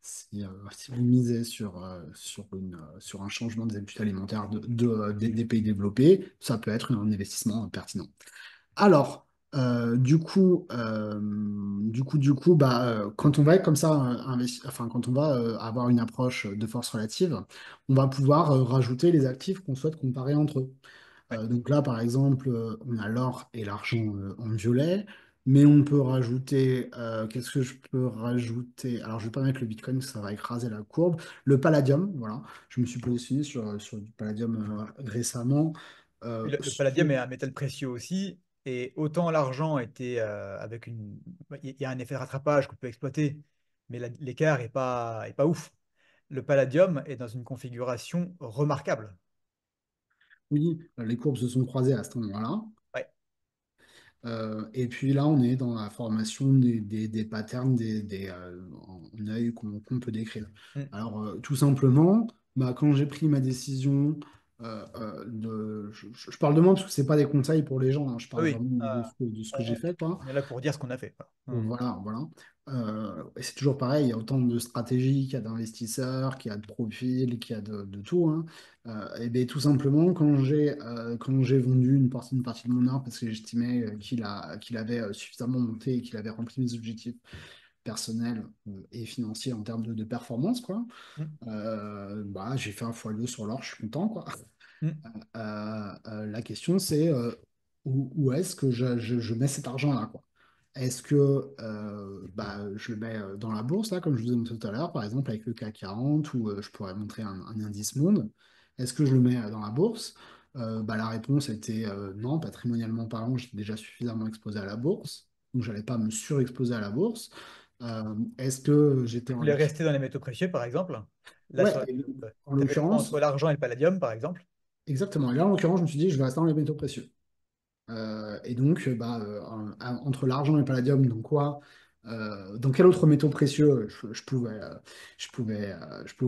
Si vous misez sur un changement des habitudes alimentaires des pays développés, ça peut être un investissement pertinent. Alors, bah, quand on va être comme ça, enfin, quand on va avoir une approche de force relative, on va pouvoir rajouter les actifs qu'on souhaite comparer entre eux. ouais. Donc là, par exemple, on a l'or et l'argent en violet, mais on peut rajouter, qu'est-ce que je peux rajouter? Alors, je ne vais pas mettre le Bitcoin, parce que ça va écraser la courbe. Le palladium, voilà. Je me suis positionné sur du palladium récemment. Le palladium est un métal précieux aussi, et autant l'argent était avec une... Il y a un effet de rattrapage qu'on peut exploiter, mais l'écart est pas ouf. Le palladium est dans une configuration remarquable. Oui, les courbes se sont croisées à ce moment-là. Ouais. Et puis là, on est dans la formation des patterns en œil qu'on peut décrire. Mm. Alors, tout simplement, bah, quand j'ai pris ma décision je parle de moi parce que c'est pas des conseils pour les gens, hein, je Ah parle oui, vraiment de ce que j'ai fait, quoi. on est là pour dire ce qu'on a fait, quoi. Mm. Voilà, voilà. Et c'est toujours pareil, il y a autant de stratégies qu'il y a d'investisseurs, qu'il y a de profils, qu'il y a de tout, hein. Et bien tout simplement, quand j'ai vendu une partie de mon art parce que j'estimais qu'il avait suffisamment monté et qu'il avait rempli mes objectifs personnels et financiers en termes de performance, quoi, Mm. bah, j'ai fait un x2 sur l'or, je suis content, quoi. Mm. La question, c'est où est-ce que je mets cet argent-là, quoi? Est-ce que bah, je le mets dans la bourse, là, comme je vous ai montré tout à l'heure, par exemple avec le CAC 40, ou je pourrais montrer un indice monde? Est-ce que je le mets dans la bourse? Bah, la réponse était non, patrimonialement parlant, j'étais déjà suffisamment exposé à la bourse, donc je n'allais pas me surexposer à la bourse. Est-ce que j'étais Tu en voulais liquide? rester dans les métaux précieux, par exemple. Là, Ouais, tu et en avais le choix l'occurrence, entre l'argent et le palladium, par exemple. exactement. Et là, en l'occurrence, je me suis dit, je vais rester dans les métaux précieux. Et donc, bah, entre l'argent et le palladium, donc quoi, dans quel autre métaux précieux je pouvais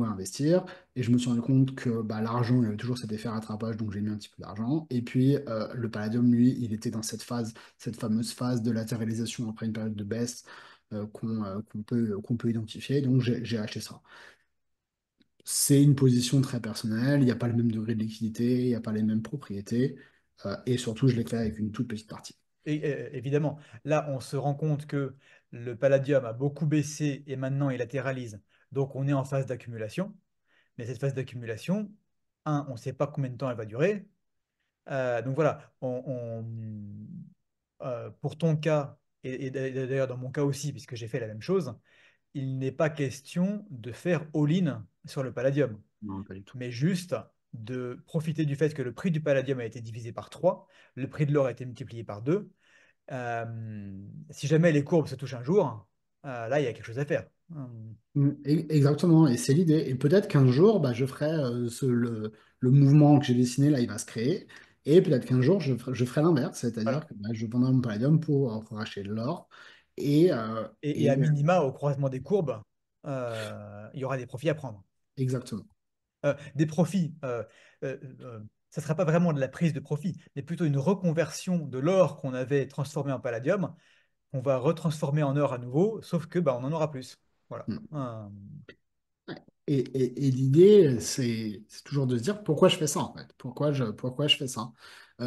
investir? Et je me suis rendu compte que bah, l'argent, il y avait toujours cet effet rattrapage, donc j'ai mis un petit peu d'argent. Et puis, le palladium, lui, il était dans cette phase, cette fameuse phase de latéralisation après une période de baisse qu'on peut identifier. Donc, j'ai acheté ça. C'est une position très personnelle, il n'y a pas le même degré de liquidité, il n'y a pas les mêmes propriétés, et surtout, je l'ai fait avec une toute petite partie. Et évidemment, là, on se rend compte que le palladium a beaucoup baissé et maintenant il latéralise. Donc, on est en phase d'accumulation. Mais cette phase d'accumulation, on ne sait pas combien de temps elle va durer. Donc voilà, pour ton cas, et d'ailleurs dans mon cas aussi, puisque j'ai fait la même chose, il n'est pas question de faire all-in sur le palladium, Non, pas du tout. mais juste de profiter du fait que le prix du palladium a été divisé par 3, le prix de l'or a été multiplié par 2. Si jamais les courbes se touchent un jour, là, il y a quelque chose à faire. Exactement, et c'est l'idée. Et peut-être qu'un jour, bah, je ferai le mouvement que j'ai dessiné, là, il va se créer. Et peut-être qu'un jour, je ferai l'inverse, c'est-à-dire Voilà. que bah, je vendrai mon palladium pour acheter de l'or. Et, Et à minima, au croisement des courbes, il y aura des profits à prendre. exactement. Des profits, ça ne sera pas vraiment de la prise de profit, mais plutôt une reconversion de l'or qu'on avait transformé en palladium, qu'on va retransformer en or à nouveau, sauf que bah, on en aura plus. Voilà. Mm. Ouais. Et l'idée, c'est toujours de se dire pourquoi je fais ça, en fait. Pourquoi je fais ça. Je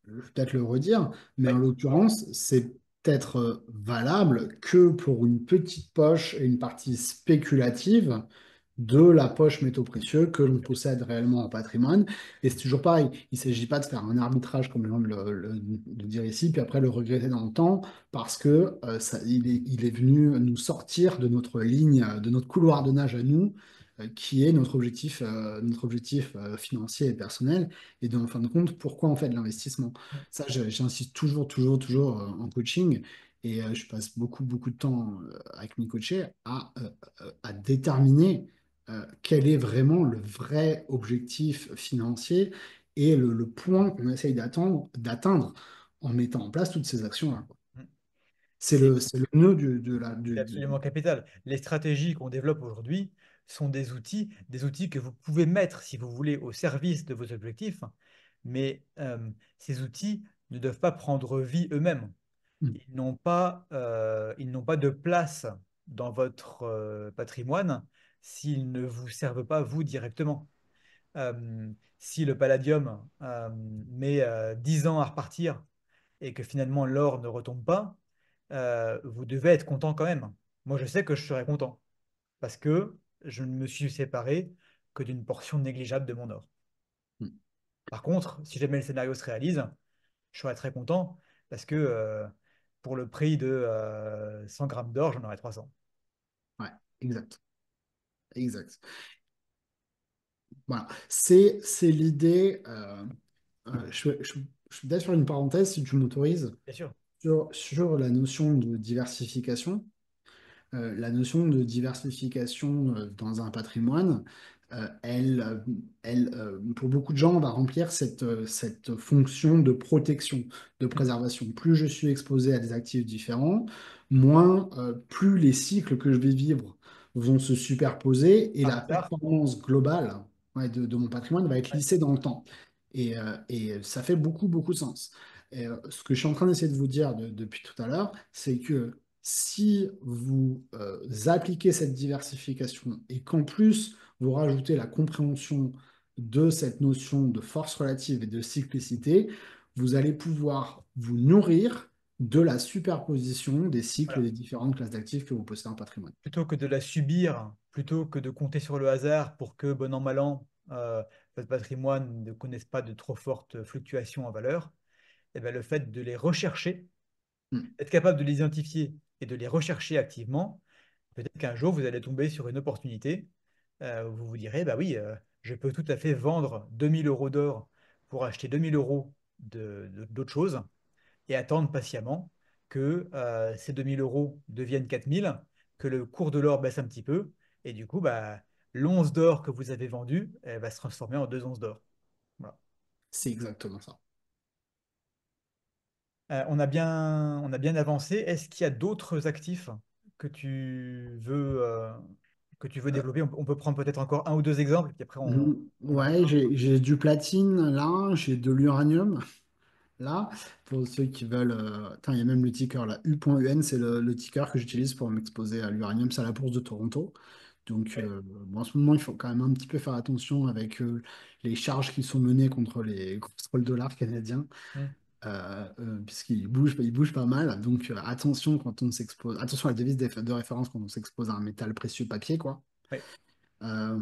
vais peut-être le redire, mais en Ouais, l'occurrence, c'est peut-être valable que pour une petite poche et une partie spéculative de la poche métaux précieux que l'on possède réellement en patrimoine. Et c'est toujours pareil, il ne s'agit pas de faire un arbitrage, comme l'on le dire ici, puis après le regretter dans le temps, parce que il est venu nous sortir de notre ligne, de notre couloir de nage à nous, qui est notre objectif financier et personnel, et donc, en fin de compte, pourquoi on fait de l'investissement. Ça, j'insiste toujours en coaching, et je passe beaucoup de temps avec mes coachés à déterminer quel est vraiment le vrai objectif financier et le point qu'on essaye d'atteindre en mettant en place toutes ces actions-là, quoi. c'est C'est le nœud c'est absolument capital. Les stratégies qu'on développe aujourd'hui sont des outils que vous pouvez mettre, si vous voulez, au service de vos objectifs, mais ces outils ne doivent pas prendre vie eux-mêmes. Mm, Ils n'ont pas de place dans votre patrimoine s'ils ne vous servent pas vous directement. Si le palladium met 10 ans à repartir et que finalement l'or ne retombe pas, vous devez être content quand même. Moi, je sais que je serai content parce que je ne me suis séparé que d'une portion négligeable de mon or. mm. Par contre, si jamais le scénario se réalise, je serais très content parce que pour le prix de 100 grammes d'or, j'en aurais 300. Ouais, exact, exact. Voilà, c'est l'idée. Je vais peut-être faire une parenthèse, si tu m'autorises, Bien sûr. sur la notion de diversification. La notion de diversification dans un patrimoine, pour beaucoup de gens, va remplir cette fonction de protection, de Mm. préservation. Plus je suis exposé à des actifs différents, moins, plus les cycles que je vais vivre vont se superposer et Par la hasard. performance globale, ouais, de mon patrimoine va être Ouais. lissée dans le temps. Et ça fait beaucoup de sens. Et, ce que je suis en train d'essayer de vous dire depuis tout à l'heure, c'est que si vous appliquez cette diversification et qu'en plus vous rajoutez la compréhension de cette notion de force relative et de cyclicité, vous allez pouvoir vous nourrir de la superposition des cycles Voilà. des différentes classes d'actifs que vous possédez en patrimoine. Plutôt que de la subir, plutôt que de compter sur le hasard pour que, bon an, mal an, votre patrimoine ne connaisse pas de trop fortes fluctuations en valeur, eh bien, le fait de les rechercher, Hmm. être capable de les identifier et de les rechercher activement, peut-être qu'un jour, vous allez tomber sur une opportunité où vous vous direz, bah oui, je peux tout à fait vendre 2 000 € d'or pour acheter 2 000 € d'autres choses et attendre patiemment que ces 2 000 € deviennent 4 000, que le cours de l'or baisse un petit peu, et du coup, bah, l'once d'or que vous avez vendue, elle va se transformer en 2 onces d'or. Voilà. C'est exactement ça. On a bien avancé. Est-ce qu'il y a d'autres actifs que que tu veux Euh, développer? On peut prendre peut-être encore un ou deux exemples, puis après on ouais, arrêtera. j'ai du platine là, j'ai de l'uranium là, pour ceux qui veulent. Attends, il y a même le ticker là, U.UN, c'est le ticker que j'utilise pour m'exposer à l'uranium, c'est à la bourse de Toronto. Donc, Ouais. bon, en ce moment, il faut quand même un petit peu faire attention avec les charges qui sont menées contre le dollar canadien, puisqu'il bouge pas mal. Donc, attention quand on s'expose, attention à la devise de référence quand on s'expose à un métal précieux papier, quoi. Ouais. Euh,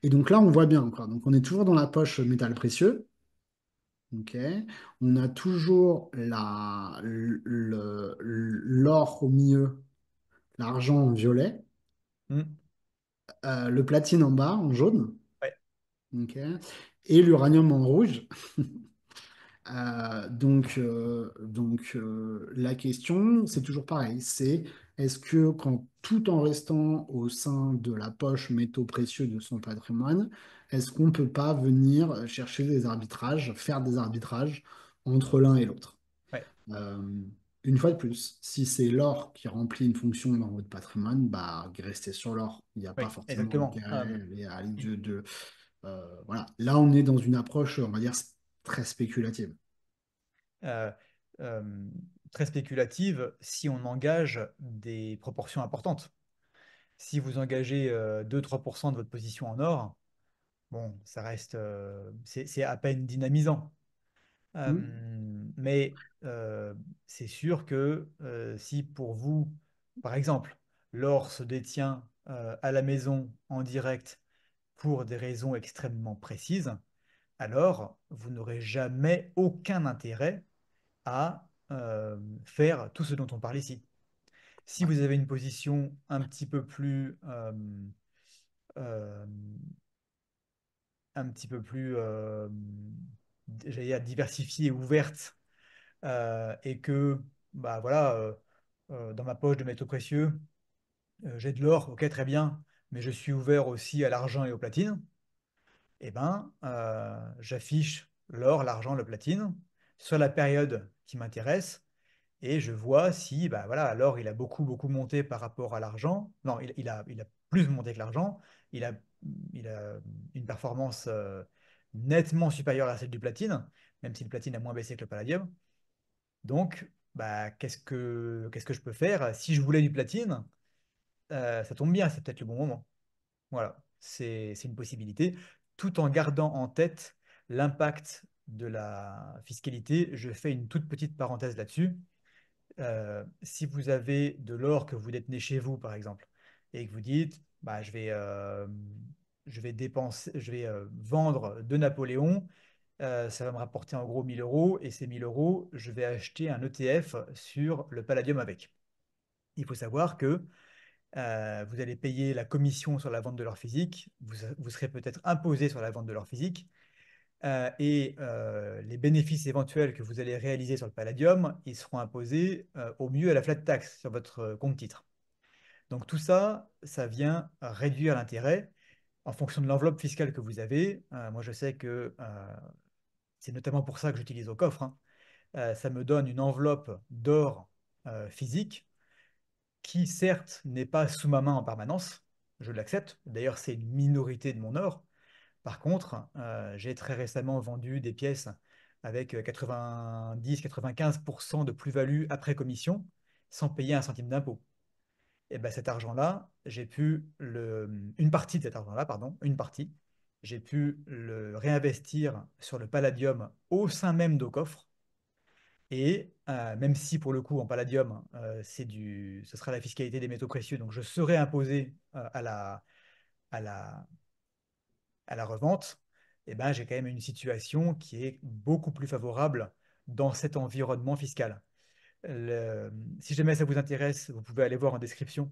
et donc là, on voit bien, quoi. Donc, on est toujours dans la poche métal précieux. Ok. On a toujours l'or au milieu, l'argent en violet, Hmm. le platine en bas, en jaune. Ouais. Ok. Et l'uranium en rouge. La question, c'est toujours pareil, c'est est-ce que quand tout en restant au sein de la poche métaux précieux de son patrimoine, est-ce qu'on ne peut pas venir chercher des arbitrages, faire des arbitrages entre l'un et l'autre? Ouais. Euh, une fois de plus, si c'est l'or qui remplit une fonction dans votre patrimoine, bah, restez sur l'or. Il n'y a pas Oui, forcément exactement. intérêt à aller voilà. Là, on est dans une approche, on va dire, très spéculative. euh, euh, Très spéculative si on engage des proportions importantes. Si vous engagez 2-3% de votre position en or, bon, ça reste, c'est à peine dynamisant. Euh, Hmm. mais c'est sûr que si pour vous, par exemple, l'or se détient à la maison en direct pour des raisons extrêmement précises, alors vous n'aurez jamais aucun intérêt à faire tout ce dont on parle ici. Si Ouais. vous avez une position euh, un petit peu plus, j'allais dire diversifiée et ouverte, et que, bah voilà, dans ma poche de métaux précieux, j'ai de l'or, ok, très bien, mais je suis ouvert aussi à l'argent et au platine, eh ben, j'affiche l'or, l'argent, le platine sur la période qui m'intéresse et je vois si, bah voilà, l'or, il a beaucoup monté par rapport à l'argent. Non, il a plus monté que l'argent. Il a, il a une performance nettement supérieure à celle du platine, même si le platine a moins baissé que le palladium. Donc, bah, qu'est-ce que je peux faire? Si je voulais du platine, ça tombe bien, c'est peut-être le bon moment. Voilà, c'est une possibilité, tout en gardant en tête l'impact de la fiscalité. Je fais une toute petite parenthèse là-dessus. Si vous avez de l'or que vous détenez chez vous, par exemple, et que vous dites, bah, je vais dépenser, je vais vendre de Napoléon, ça va me rapporter en gros 1 000 €, et ces 1 000 €, je vais acheter un ETF sur le palladium avec. Il faut savoir que vous allez payer la commission sur la vente de l'or physique, vous serez peut-être imposé sur la vente de l'or physique, et les bénéfices éventuels que vous allez réaliser sur le palladium, ils seront imposés au mieux à la flat tax sur votre compte titre. Donc tout ça, ça vient réduire l'intérêt en fonction de l'enveloppe fiscale que vous avez. Moi, je sais que c'est notamment pour ça que j'utilise au coffre, hein. Ça me donne une enveloppe d'or physique qui, certes, n'est pas sous ma main en permanence. Je l'accepte. D'ailleurs, c'est une minorité de mon or. Par contre, j'ai très récemment vendu des pièces avec 90-95% de plus-value après commission, sans payer un centime d'impôt. Et ben cet argent-là, une partie de cet argent-là, pardon, une partie, j'ai pu le réinvestir sur le palladium au sein même d'Ocoffre. Et même si pour le coup en palladium, ce sera la fiscalité des métaux précieux, donc je serai imposé à la, à la revente, eh ben, j'ai quand même une situation qui est beaucoup plus favorable dans cet environnement fiscal. Le- Si jamais ça vous intéresse, vous pouvez aller voir en description,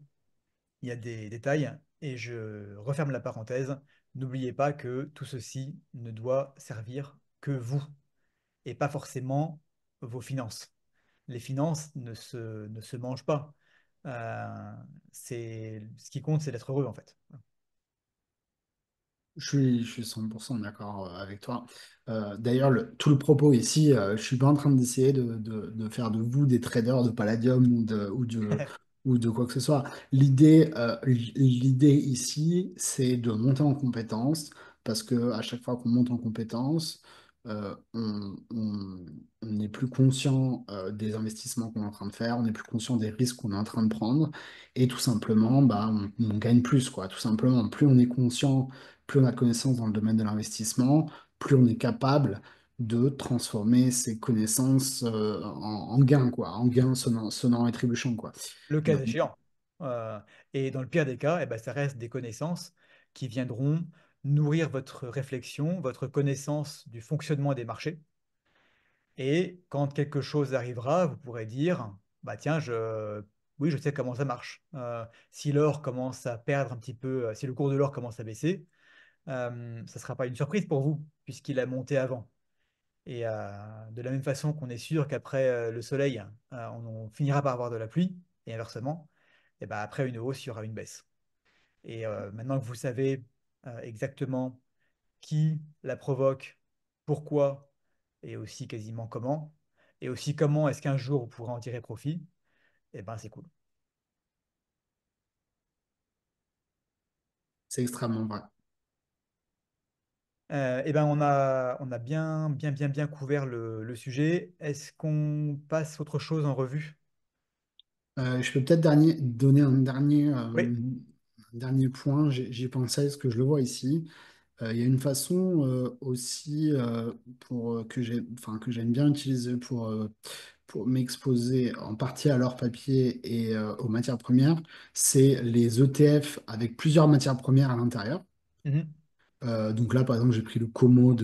il y a des détails et je referme la parenthèse. n'oubliez pas que tout ceci ne doit servir que vous et pas forcément vos finances. Les finances ne se mangent pas. Euh, ce qui compte, c'est d'être heureux en fait. Je suis 100% d'accord avec toi. D'ailleurs, tout le propos ici, je suis pas en train d'essayer de faire de vous des traders de Palladium ou de quoi que ce soit. L'idée ici, c'est de monter en compétence parce que à chaque fois qu'on monte en compétence, on est plus conscient des investissements qu'on est en train de faire, on est plus conscient des risques qu'on est en train de prendre et tout simplement, bah, on gagne plus, quoi. Tout simplement, plus on est conscient, plus on a de connaissances dans le domaine de l'investissement, plus on est capable de transformer ces connaissances en gains, quoi, en gains sonnants et trébuchants, quoi. Le cas Donc, échéant. Euh, et dans le pire des cas, eh ben, ça reste des connaissances qui viendront nourrir votre réflexion, votre connaissance du fonctionnement des marchés. Et quand quelque chose arrivera, vous pourrez dire, bah tiens, oui, je sais comment ça marche. Si l'or commence à perdre un petit peu, si le cours de l'or commence à baisser, ça ne sera pas une surprise pour vous, puisqu'il a monté avant. Et de la même façon qu'on est sûr qu'après le soleil, on finira par avoir de la pluie, et inversement, et ben après une hausse, il y aura une baisse. Et maintenant que vous savez exactement qui la provoque, pourquoi, et aussi quasiment comment, et aussi comment est-ce qu'un jour vous pourrez en tirer profit, et ben c'est cool. c'est extrêmement vrai. Et ben on a bien couvert le sujet. Est-ce qu'on passe autre chose en revue? Je peux peut-être donner Oui. un dernier point. J'y pensais, est-ce que je le vois ici? Il y a une façon aussi enfin, que j'aime bien utiliser pour m'exposer en partie à l'or papier et aux matières premières, c'est les ETF avec plusieurs matières premières à l'intérieur. Mhm. Donc là, par exemple, j'ai pris le Como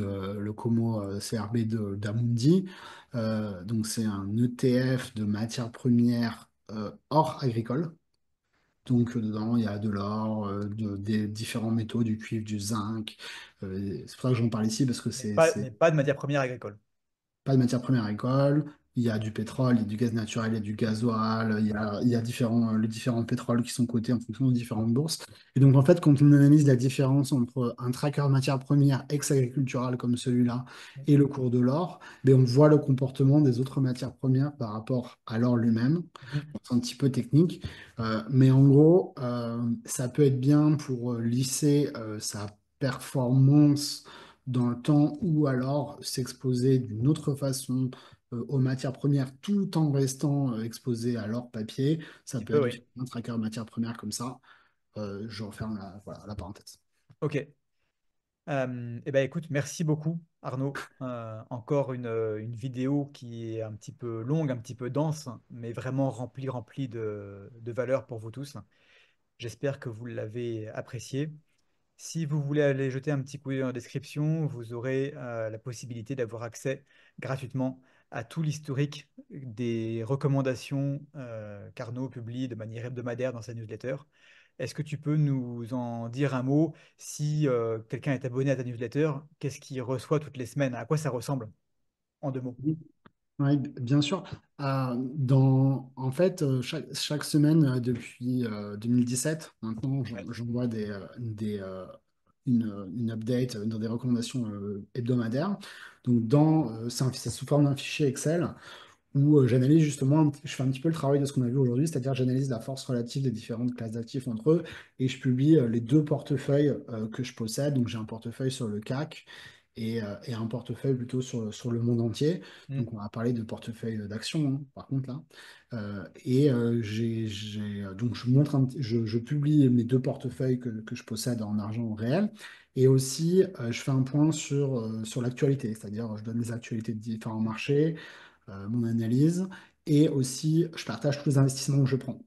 CRB d'Amundi. Donc c'est un ETF de matières premières or agricole. Donc dedans, il y a de l'or, des différents métaux, du cuivre, du zinc. C'est pour ça que j'en parle ici parce que c'est Mais pas de matière première agricole. pas de matière première agricole. Il y a du pétrole, il y a du gaz naturel, il y a du gasoil, il y a les différents pétroles qui sont cotés en fonction de différentes bourses. Et donc, en fait, quand on analyse la différence entre un tracker matière première ex-agricultural comme celui-là et le cours de l'or, ben, on voit le comportement des autres matières premières par rapport à l'or lui-même. Mhm. C'est un petit peu technique, mais en gros, ça peut être bien pour lisser sa performance dans le temps ou alors s'exposer d'une autre façon aux matières premières tout en restant exposé à l'or papier. Un Ça petit peut peu, être oui. utiliser un tracker matières premières comme ça. Je referme voilà, la parenthèse. Ok. Eh ben, écoute, merci beaucoup, Arnaud. Encore une vidéo qui est un petit peu longue, un petit peu dense, mais vraiment remplie de valeur pour vous tous. J'espère que vous l'avez apprécié. Si vous voulez aller jeter un petit coup d'œil dans la description, vous aurez la possibilité d'avoir accès gratuitement à tout l'historique des recommandations qu'Arnaud publie de manière hebdomadaire dans sa newsletter. Est-ce que tu peux nous en dire un mot si quelqu'un est abonné à ta newsletter? Qu'est-ce qu'il reçoit toutes les semaines? À quoi ça ressemble? En deux mots. Oui, bien sûr. En fait, chaque semaine depuis 2017, maintenant, Ouais. j'envoie une update dans des recommandations hebdomadaires. Donc, c'est sous forme d'un fichier Excel où j'analyse justement, je fais un petit peu le travail de ce qu'on a vu aujourd'hui, c'est-à-dire j'analyse la force relative des différentes classes d'actifs entre eux et je publie les deux portefeuilles que je possède. Donc j'ai un portefeuille sur le CAC et un portefeuille plutôt sur le monde entier. Hmm. Donc on va parler de portefeuille d'actions, hein, par contre là. Donc je publie mes deux portefeuilles que je possède en argent réel. Et aussi, je fais un point sur l'actualité, c'est-à-dire je donne les actualités de différents marchés, mon analyse, et aussi je partage tous les investissements que je prends.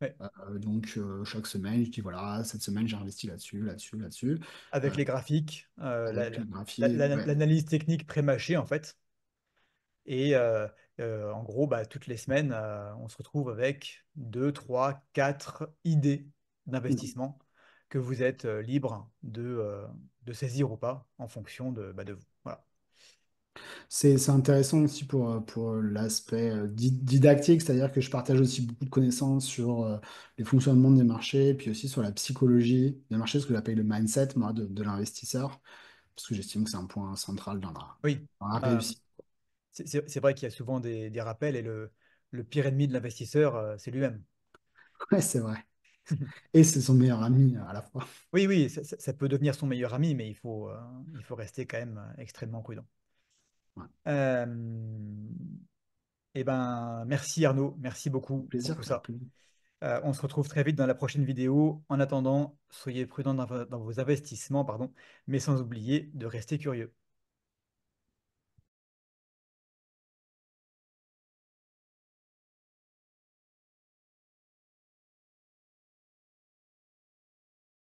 Ouais. Donc chaque semaine, je dis voilà, cette semaine j'ai investi là-dessus, là-dessus, là-dessus, Avec les graphiques, avec le graphique. Ouais. l'analyse technique pré-mâchée en fait. Et en gros, bah, toutes les semaines, on se retrouve avec deux, trois, quatre idées d'investissement que vous êtes libre de saisir ou pas en fonction de vous. Voilà. C'est intéressant aussi pour l'aspect didactique, c'est-à-dire que je partage aussi beaucoup de connaissances sur les fonctionnements des marchés, puis aussi sur la psychologie des marchés, ce que j'appelle le mindset, moi, de l'investisseur, parce que j'estime que c'est un point central Oui, dans la euh, réussite. c'est vrai qu'il y a souvent des rappels et le pire ennemi de l'investisseur, c'est lui-même. Ouais, c'est vrai. Et c'est son meilleur ami à la fois. Oui, oui, ça peut devenir son meilleur ami, mais il faut rester quand même extrêmement prudent. Ouais. Euh, eh ben, merci Arnaud, merci Avec beaucoup pour plaisir, tout avec ça. plaisir. On se retrouve très vite dans la prochaine vidéo. En attendant, soyez prudents dans vos investissements, pardon, mais sans oublier de rester curieux.